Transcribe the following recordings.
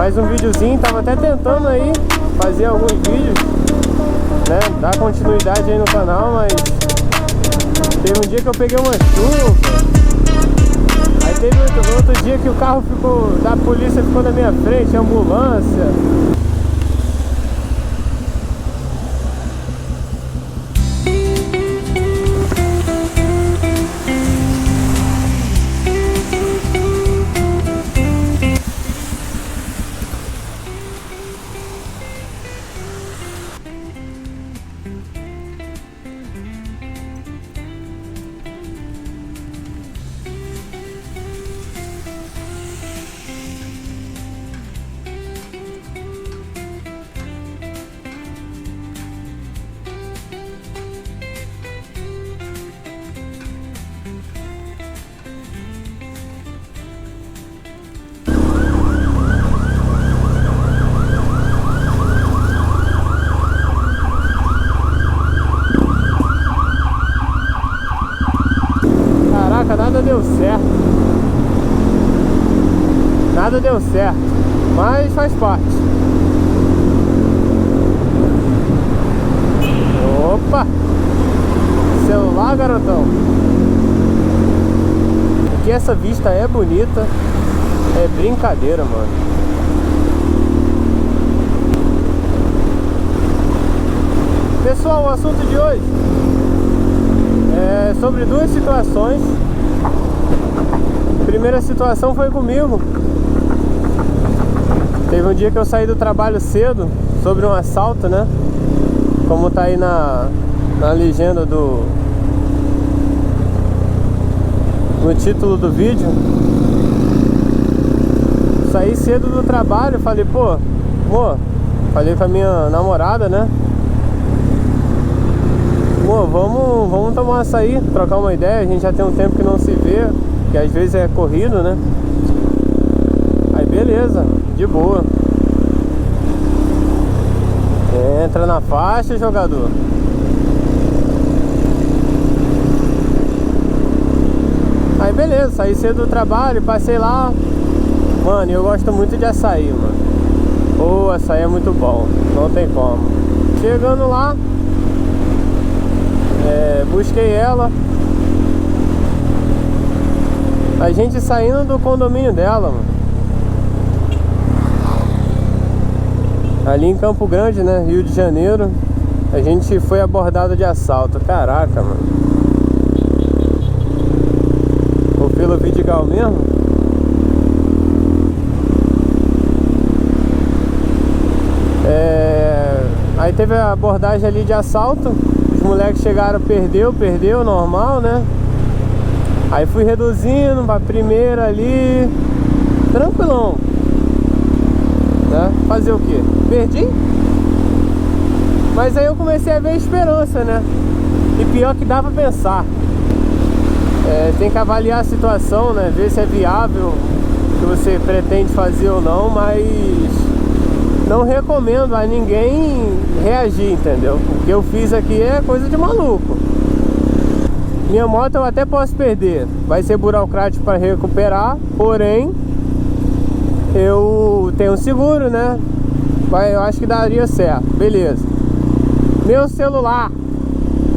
mais um videozinho. Tava até tentando aí fazer alguns vídeos, né, dar continuidade aí no canal, mas teve um dia que eu peguei uma chuva. Aí teve outro dia que o carro da polícia ficou na minha frente, ambulância. Nada deu certo. Nada deu certo, mas faz parte. Opa! Celular, garotão. Porque essa vista é bonita. É brincadeira, mano. Pessoal, o assunto de hoje é sobre duas situações. A primeira situação foi comigo. Teve um dia que eu saí do trabalho cedo, sobre um assalto, né? Como tá aí na legenda no título do vídeo. Saí cedo do trabalho, falei, pô, falei com a minha namorada, né? Pô, vamos tomar um açaí, trocar uma ideia. A gente já tem um tempo que não se vê, que às vezes é corrido, né? Aí beleza, de boa. Entra na faixa, jogador. Aí beleza, saí cedo do trabalho, passei lá. Mano, eu gosto muito de açaí, mano. Pô, açaí é muito bom, não tem como. Chegando lá, busquei ela. A gente saindo do condomínio dela, mano, ali em Campo Grande, né, Rio de Janeiro. A gente foi abordado de assalto. Caraca, mano. Ou pelo Vidigal mesmo. Aí teve a abordagem ali de assalto. Os moleques chegaram, perdeu, normal, né? Aí fui reduzindo pra primeira ali, tranquilão, né? Fazer o quê? Perdi. Mas aí eu comecei a ver esperança, né? E pior que dá pra pensar. Tem que avaliar a situação, né? Ver se é viável o que você pretende fazer ou não, mas não recomendo a ninguém reagir, entendeu? O que eu fiz aqui é coisa de maluco. Minha moto eu até posso perder, vai ser burocrático para recuperar, porém eu tenho seguro, né? Eu acho que daria certo, beleza. Meu celular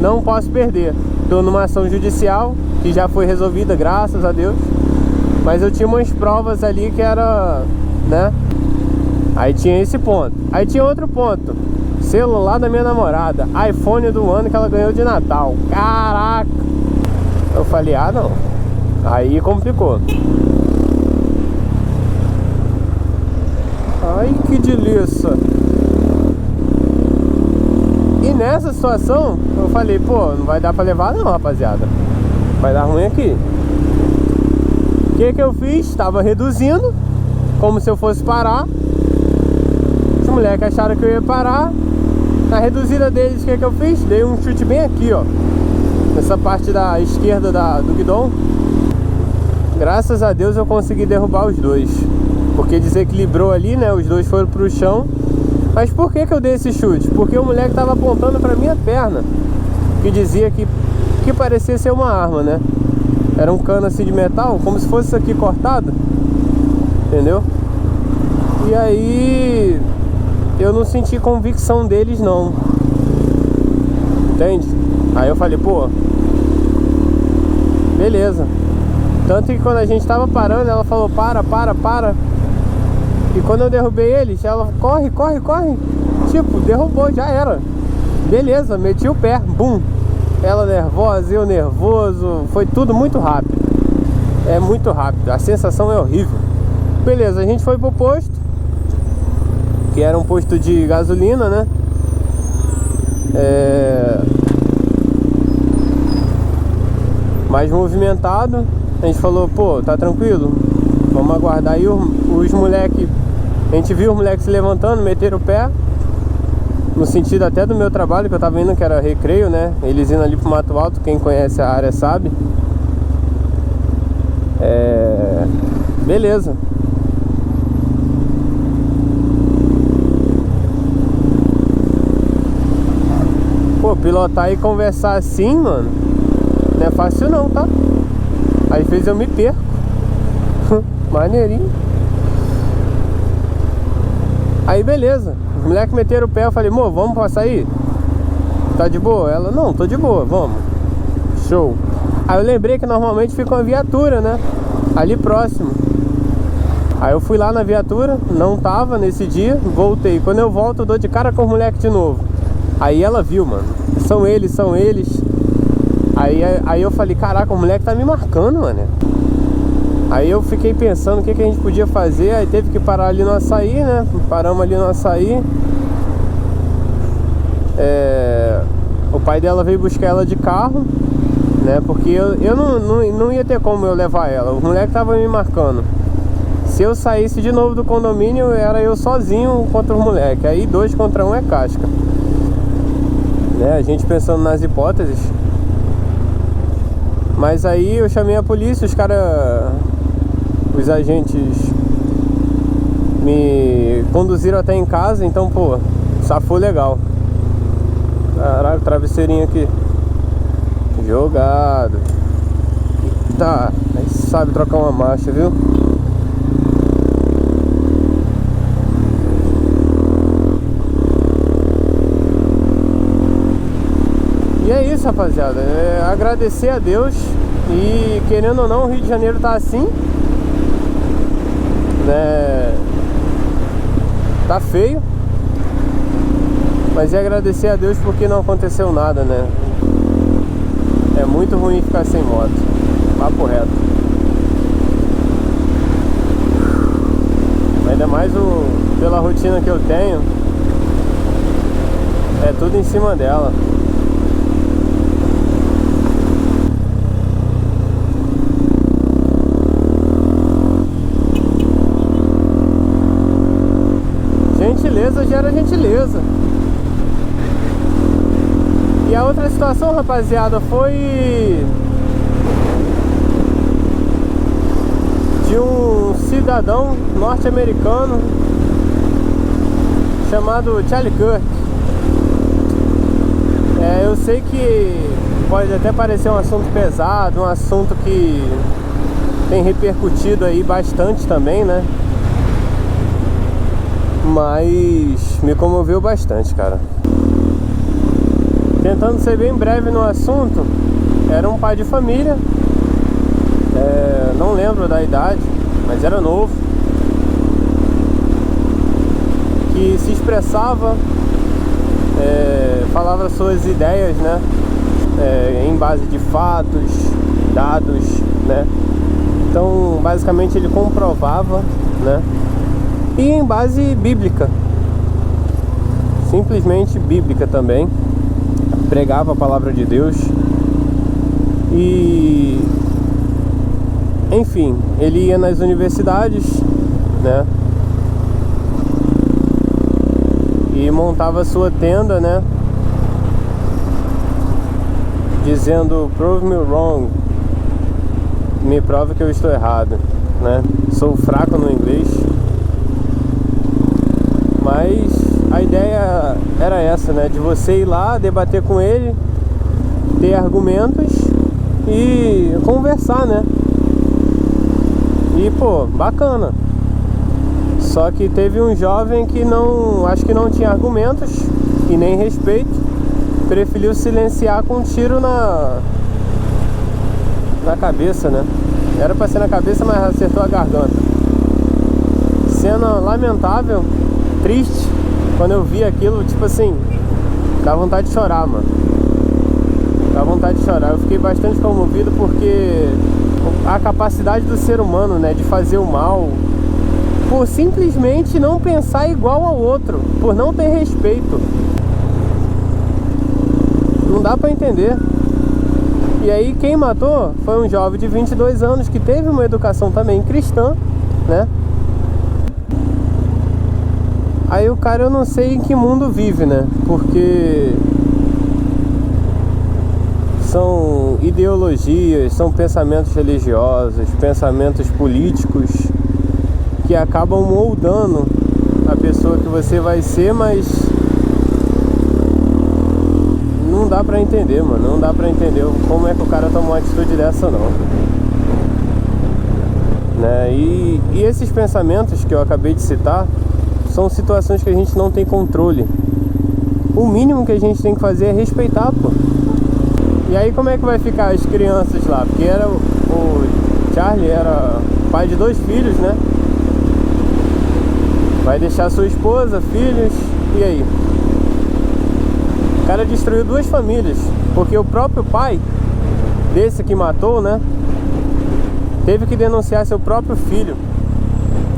não posso perder. Estou numa ação judicial que já foi resolvida, graças a Deus. Mas eu tinha umas provas ali que era, né? Aí tinha esse ponto. Aí tinha outro ponto. Celular da minha namorada, iPhone do ano que ela ganhou de Natal. Caraca! Eu falei, ah não. Aí complicou. Ai, que delícia. E nessa situação eu falei, pô, não vai dar pra levar não, rapaziada. Vai dar ruim aqui. O que que eu fiz? Tava reduzindo, como se eu fosse parar. Os moleques acharam que eu ia parar. Na reduzida deles, o que que eu fiz? Dei um chute bem aqui, ó, nessa parte da esquerda do guidão. Graças a Deus eu consegui derrubar os dois, porque desequilibrou ali, né? Os dois foram pro chão. Mas por que que eu dei esse chute? Porque o moleque tava apontando pra minha perna, que dizia que parecia ser uma arma, né? Era um cano assim de metal, como se fosse isso aqui cortado, entendeu? E aí eu não senti convicção deles não, entende? Aí eu falei, pô, beleza. Tanto que quando a gente tava parando, ela falou, para. E quando eu derrubei eles, ela, corre. Tipo, derrubou, já era. Beleza, meti o pé, bum. Ela nervosa, eu nervoso. Foi tudo muito rápido. É muito rápido, a sensação é horrível. Beleza, a gente foi pro posto, que era um posto de gasolina, né? Mais movimentado. A gente falou, pô, tá tranquilo, vamos aguardar aí os moleques. A gente viu os moleques se levantando, meteram o pé, no sentido até do meu trabalho, que eu tava indo, que era recreio, né? Eles indo ali pro Mato Alto, quem conhece a área sabe. Beleza. Pô, pilotar e conversar assim, mano, não é fácil não, tá? Às vezes eu me perco. Maneirinho. Aí beleza, os moleques meteram o pé, eu falei, amor, vamos passar aí? Tá de boa? Ela, não, tô de boa, vamos. Show. Aí eu lembrei que normalmente fica uma viatura, né? Ali próximo. Aí eu fui lá na viatura, não tava nesse dia, voltei. Quando eu volto, eu dou de cara com os moleques de novo. Aí ela viu, mano, são eles. Aí eu falei, caraca, o moleque tá me marcando, mano. Aí eu fiquei pensando o que a gente podia fazer. Aí teve que parar ali no açaí, né? Paramos ali no açaí. O pai dela veio buscar ela de carro, né? Porque eu não ia ter como eu levar ela. O moleque tava me marcando. Se eu saísse de novo do condomínio, era eu sozinho contra os moleques. Aí 2 contra 1 é casca, né? A gente pensando nas hipóteses. Mas aí eu chamei a polícia, os agentes me conduziram até em casa, então, pô, safou legal. Caralho, travesseirinho aqui jogado. Tá, aí sabe trocar uma marcha, viu? E é isso, rapaziada, agradecer a Deus. E querendo ou não, o Rio de Janeiro tá assim, né? Tá feio. Mas é agradecer a Deus porque não aconteceu nada, né? É muito ruim ficar sem moto. Papo reto. Ainda mais pela rotina que eu tenho. É tudo em cima dela. Gentileza gera gentileza. E a outra situação, rapaziada, foi de um cidadão norte-americano chamado Charlie Kirk. Eu sei que pode até parecer um assunto pesado, um assunto que tem repercutido aí bastante também, né? Mas me comoveu bastante, cara. Tentando ser bem breve no assunto, era um pai de família, não lembro da idade, mas era novo, que se expressava, falava suas ideias, né, em base de fatos, dados, né. Então, basicamente, ele comprovava, né, e em base bíblica, simplesmente bíblica também. Pregava a palavra de Deus. E enfim, ele ia nas universidades, né, e montava sua tenda, né, dizendo prove me wrong, me prova que eu estou errado, né. Sou fraco no inglês, mas a ideia era essa, né? De você ir lá, debater com ele, ter argumentos e conversar, né? E, pô, bacana. Só que teve um jovem que não, acho que não tinha argumentos e nem respeito, preferiu silenciar com um tiro na cabeça, né? Era pra ser na cabeça, mas acertou a garganta. Cena lamentável, triste. Quando eu vi aquilo, tipo assim, dá vontade de chorar, mano. Dá vontade de chorar. Eu fiquei bastante comovido porque a capacidade do ser humano, né, de fazer o mal, por simplesmente não pensar igual ao outro, por não ter respeito. Não dá pra entender. E aí quem matou foi um jovem de 22 anos que teve uma educação também cristã, né? Aí o cara, eu não sei em que mundo vive, né? Porque são ideologias, são pensamentos religiosos, pensamentos políticos que acabam moldando a pessoa que você vai ser, mas não dá pra entender, mano. Não dá pra entender como é que o cara tomou uma atitude dessa, não. Né? E esses pensamentos que eu acabei de citar são situações que a gente não tem controle. O mínimo que a gente tem que fazer é respeitar, pô. E aí como é que vai ficar as crianças lá? Porque era o Charlie era pai de 2 filhos, né? Vai deixar sua esposa, filhos, e aí? O cara destruiu 2 famílias, porque o próprio pai desse que matou, né, teve que denunciar seu próprio filho.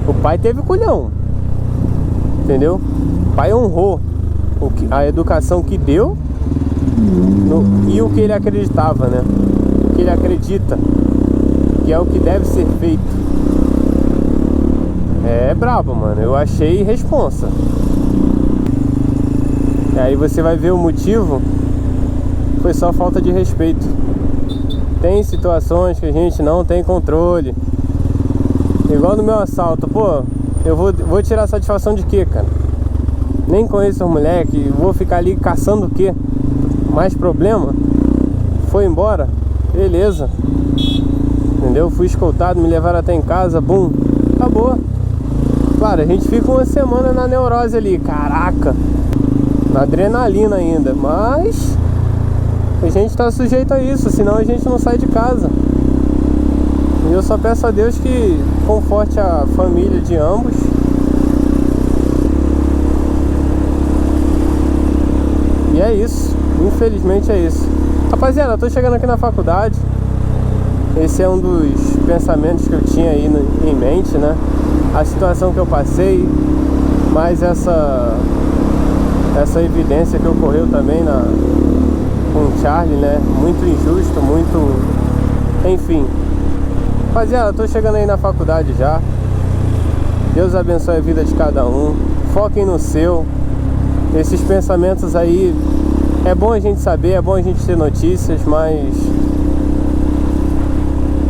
O pai teve culhão, entendeu? O pai honrou a educação que deu e o que ele acreditava, né? O que ele acredita que é o que deve ser feito. É brabo, mano. Eu achei responsa. E aí você vai ver o motivo. Foi só falta de respeito. Tem situações que a gente não tem controle. Igual no meu assalto. Pô, eu vou tirar satisfação de quê, cara? Nem conheço os moleques. Vou ficar ali caçando o quê? Mais problema? Foi embora? Beleza. Entendeu? Fui escoltado, me levaram até em casa. Bum. Acabou. Claro, a gente fica uma semana na neurose ali, caraca, na adrenalina ainda, mas a gente tá sujeito a isso, senão a gente não sai de casa. E eu só peço a Deus que conforte a família de ambos. E é isso, infelizmente é isso. Rapaziada, eu tô chegando aqui na faculdade. Esse é um dos pensamentos que eu tinha aí em mente, né? A situação que eu passei, mas essa evidência que ocorreu também com o Charlie, né? Muito injusto, muito... Enfim. Rapaziada, eu tô chegando aí na faculdade já. Deus abençoe a vida de cada um. Foquem no seu. Esses pensamentos aí, é bom a gente saber, é bom a gente ter notícias, mas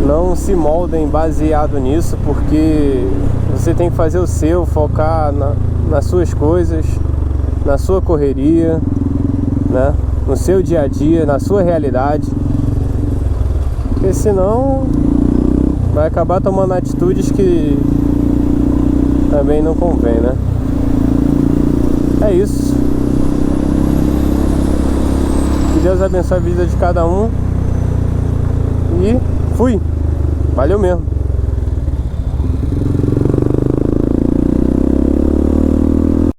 não se moldem baseado nisso, porque você tem que fazer o seu, focar nas suas coisas, na sua correria, né? No seu dia a dia, na sua realidade, porque senão vai acabar tomando atitudes que também não convém, né? É isso. Que Deus abençoe a vida de cada um. E fui. Valeu mesmo.